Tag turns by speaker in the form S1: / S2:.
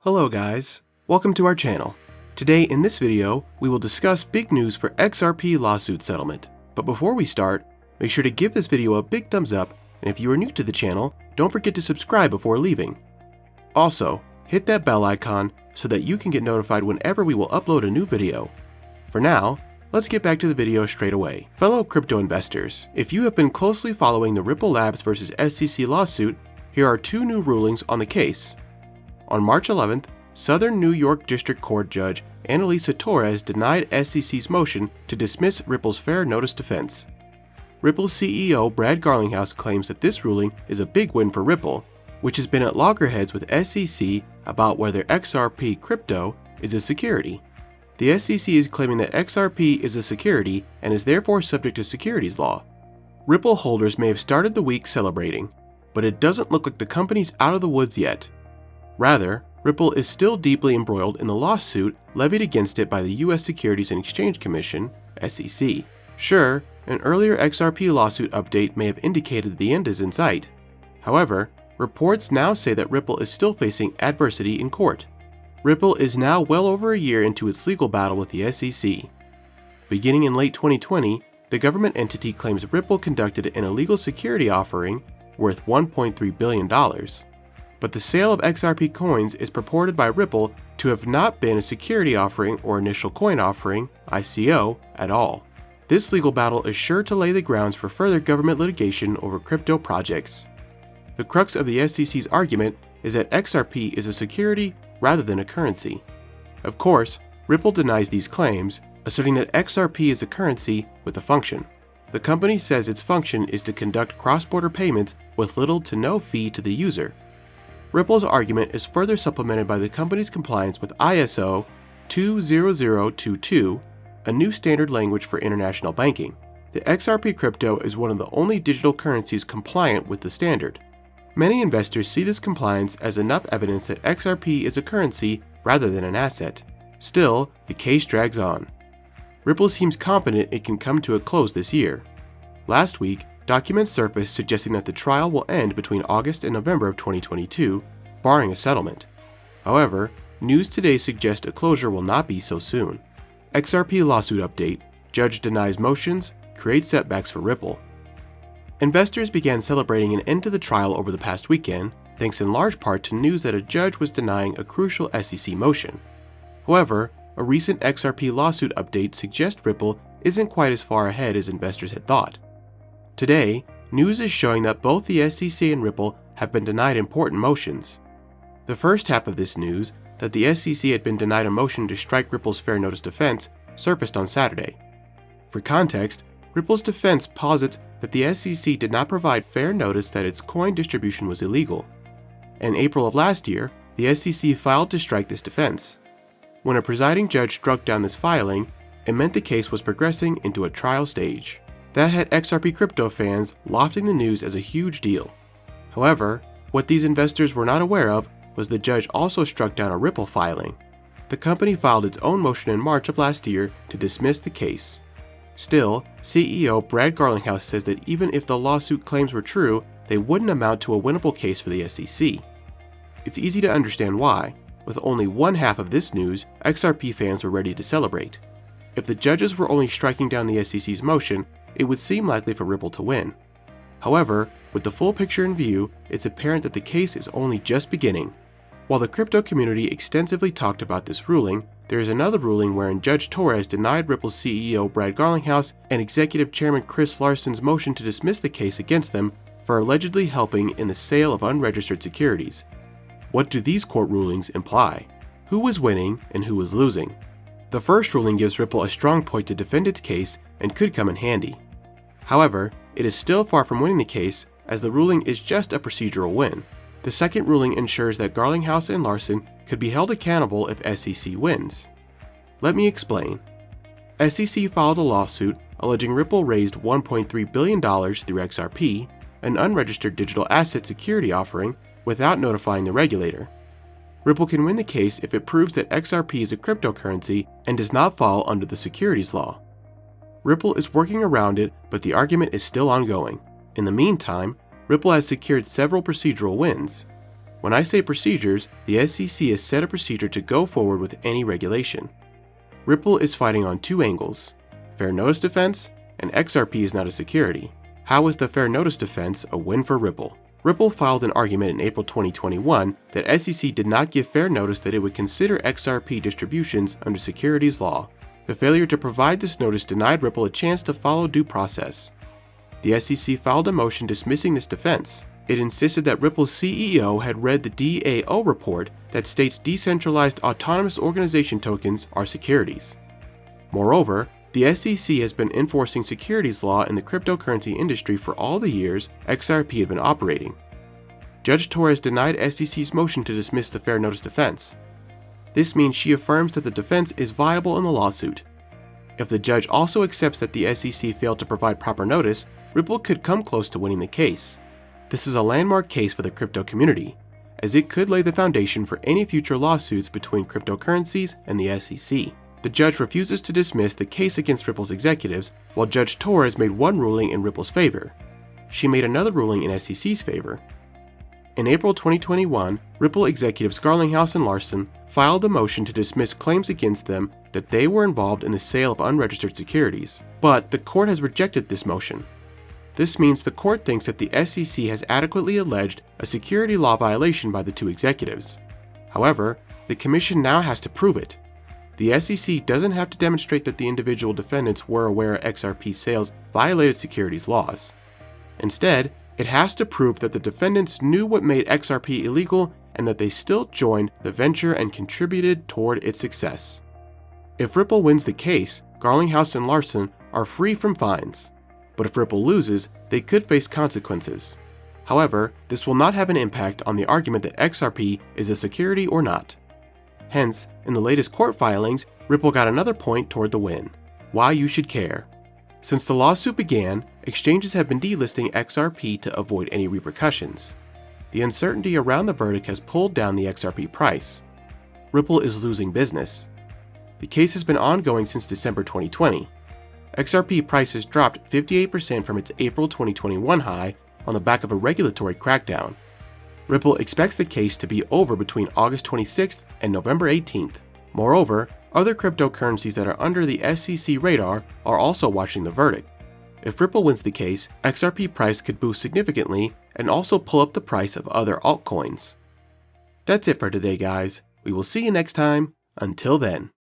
S1: Hello guys, welcome to our channel. Today in this video, we will discuss big news for XRP lawsuit settlement. But before we start, make sure to give this video a big thumbs up, and if you are new to the channel, don't forget to subscribe before leaving. Also, hit that bell icon so that you can get notified whenever we will upload a new video. For now, let's get back to the video straight away. Fellow crypto investors, if you have been closely following the Ripple Labs vs. SEC lawsuit, here are two new rulings on the case. On March 11th, Southern New York District Court Judge Analisa Torres denied SEC's motion to dismiss Ripple's fair notice defense. Ripple's CEO Brad Garlinghouse claims that this ruling is a big win for Ripple, which has been at loggerheads with SEC about whether XRP crypto is a security. The SEC is claiming that XRP is a security and is therefore subject to securities law. Ripple holders may have started the week celebrating, but it doesn't look like the company's out of the woods yet. Rather, Ripple is still deeply embroiled in the lawsuit levied against it by the U.S. Securities and Exchange Commission, SEC. Sure, an earlier XRP lawsuit update may have indicated the end is in sight. However, reports now say that Ripple is still facing adversity in court. Ripple is now well over a year into its legal battle with the SEC. Beginning in late 2020, the government entity claims Ripple conducted an illegal security offering worth $1.3 billion. But the sale of XRP coins is purported by Ripple to have not been a security offering or initial coin offering, ICO, at all. This legal battle is sure to lay the grounds for further government litigation over crypto projects. The crux of the SEC's argument is that XRP is a security rather than a currency. Of course, Ripple denies these claims, asserting that XRP is a currency with a function. The company says its function is to conduct cross-border payments with little to no fee to the user. Ripple's argument is further supplemented by the company's compliance with ISO 20022, a new standard language for international banking. The XRP crypto is one of the only digital currencies compliant with the standard. Many investors see this compliance as enough evidence that XRP is a currency rather than an asset. Still, the case drags on. Ripple seems confident it can come to a close this year. Last week, documents surfaced suggesting that the trial will end between August and November of 2022, barring a settlement. However, news today suggests a closure will not be so soon. XRP lawsuit update: judge denies motions, creates setbacks for Ripple. Investors began celebrating an end to the trial over the past weekend, thanks in large part to news that a judge was denying a crucial SEC motion. However, a recent XRP lawsuit update suggests Ripple isn't quite as far ahead as investors had thought. Today, news is showing that both the SEC and Ripple have been denied important motions. The first half of this news, that the SEC had been denied a motion to strike Ripple's fair notice defense, surfaced on Saturday. For context, Ripple's defense posits that the SEC did not provide fair notice that its coin distribution was illegal. In April of last year, the SEC filed to strike this defense. When a presiding judge struck down this filing, it meant the case was progressing into a trial stage. That had XRP crypto fans lofting the news as a huge deal. However, what these investors were not aware of was the judge also struck down a Ripple filing. The company filed its own motion in March of last year to dismiss the case. Still, CEO Brad Garlinghouse says that even if the lawsuit claims were true, they wouldn't amount to a winnable case for the SEC. It's easy to understand why. With only one half of this news, XRP fans were ready to celebrate. If the judges were only striking down the SEC's motion, it would seem likely for Ripple to win. However, with the full picture in view, it's apparent that the case is only just beginning. While the crypto community extensively talked about this ruling, there is another ruling wherein Judge Torres denied Ripple's CEO Brad Garlinghouse and Executive Chairman Chris Larsen's motion to dismiss the case against them for allegedly helping in the sale of unregistered securities. What do these court rulings imply? Who was winning and who was losing? The first ruling gives Ripple a strong point to defend its case and could come in handy. However, it is still far from winning the case, as the ruling is just a procedural win. The second ruling ensures that Garlinghouse and Larsen could be held accountable if SEC wins. Let me explain. SEC filed a lawsuit alleging Ripple raised $1.3 billion through XRP, an unregistered digital asset security offering, without notifying the regulator. Ripple can win the case if it proves that XRP is a cryptocurrency and does not fall under the securities law. Ripple is working around it, but the argument is still ongoing. In the meantime, Ripple has secured several procedural wins. When I say procedures, the SEC has set a procedure to go forward with any regulation. Ripple is fighting on two angles: fair notice defense, and XRP is not a security. How is the fair notice defense a win for Ripple? Ripple filed an argument in April 2021 that SEC did not give fair notice that it would consider XRP distributions under securities law. The failure to provide this notice denied Ripple a chance to follow due process. The SEC filed a motion dismissing this defense. It insisted that Ripple's CEO had read the DAO report that states decentralized autonomous organization tokens are securities. Moreover, the SEC has been enforcing securities law in the cryptocurrency industry for all the years XRP had been operating. Judge Torres denied SEC's motion to dismiss the fair notice defense. This means she affirms that the defense is viable in the lawsuit. If the judge also accepts that the SEC failed to provide proper notice, Ripple could come close to winning the case. This is a landmark case for the crypto community, as it could lay the foundation for any future lawsuits between cryptocurrencies and the SEC. The judge refuses to dismiss the case against Ripple's executives, while Judge Torres made one ruling in Ripple's favor. She made another ruling in SEC's favor. In April 2021, Ripple executives Garlinghouse and Larson filed a motion to dismiss claims against them that they were involved in the sale of unregistered securities, but the court has rejected this motion. This means the court thinks that the SEC has adequately alleged a security law violation by the two executives. However, the commission now has to prove it. The SEC doesn't have to demonstrate that the individual defendants were aware XRP sales violated securities laws. Instead, it has to prove that the defendants knew what made XRP illegal and that they still joined the venture and contributed toward its success. If Ripple wins the case, Garlinghouse and Larson are free from fines. But if Ripple loses, they could face consequences. However, this will not have an impact on the argument that XRP is a security or not. Hence, in the latest court filings, Ripple got another point toward the win. Why you should care. Since the lawsuit began, exchanges have been delisting XRP to avoid any repercussions. The uncertainty around the verdict has pulled down the XRP price. Ripple is losing business. The case has been ongoing since December 2020. XRP price has dropped 58% from its April 2021 high on the back of a regulatory crackdown. Ripple expects the case to be over between August 26th and November 18th. Moreover, other cryptocurrencies that are under the SEC radar are also watching the verdict. If Ripple wins the case, XRP price could boost significantly and also pull up the price of other altcoins. That's it for today, guys. We will see you next time. Until then.